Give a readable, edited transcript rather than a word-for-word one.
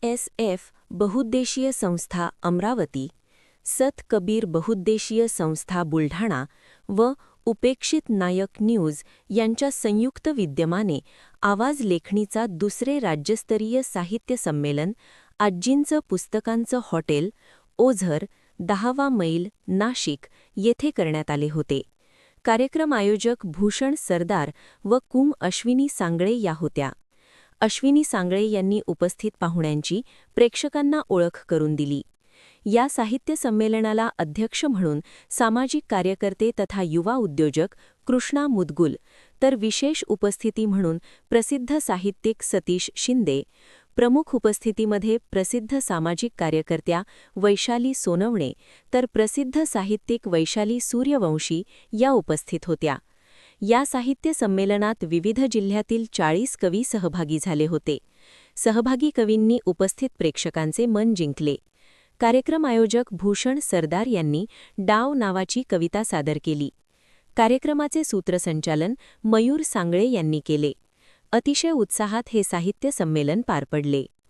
BSF बहुउद्देशीय संस्था अमरावती, सत कबीर बहुउद्देशीय संस्था बुलढाणा व उपेक्षित नायक न्यूज यांच्या संयुक्त विद्यमाने आवाज लेखणीचा दुसरे राज्यस्तरीय साहित्य संमेलन आजींचं पुस्तकांचं हॉटेल, ओझर, 10वा मैल, नाशिक येथे करण्यात आले होते. कार्यक्रम आयोजक भूषण सरदार व कुम अश्विनी सांगळे या होत्या. अश्विनी सांगळे यांनी उपस्थित पाहुण्यांची प्रेक्षकांना ओळख करून दिली. या साहित्य संमेलनाला अध्यक्ष म्हणून सामाजिक कार्यकर्ते तथा युवा उद्योजक कृष्णा मुदगुल, तर विशेष उपस्थिती म्हणून प्रसिद्ध साहित्यिक सतीश शिंदे, प्रमुख उपस्थितीमध्ये प्रसिद्ध सामाजिक कार्यकर्त्या वैशाली सोनवणे, तर प्रसिद्ध साहित्यिक वैशाली सूर्यवंशी या उपस्थित होत्या. या साहित्य संमेलनात विविध जिल्ह्यातील 40 कवी सहभागी झाले होते. सहभागी कवींनी उपस्थित प्रेक्षकांचे मन जिंकले. कार्यक्रम आयोजक भूषण सरदार यांनी डाव नावाची कविता सादर केली. कार्यक्रमाचे सूत्रसंचालन मयूर सांगळे यांनी केले. अतिशय उत्साहात हे साहित्य संमेलन पार पडले.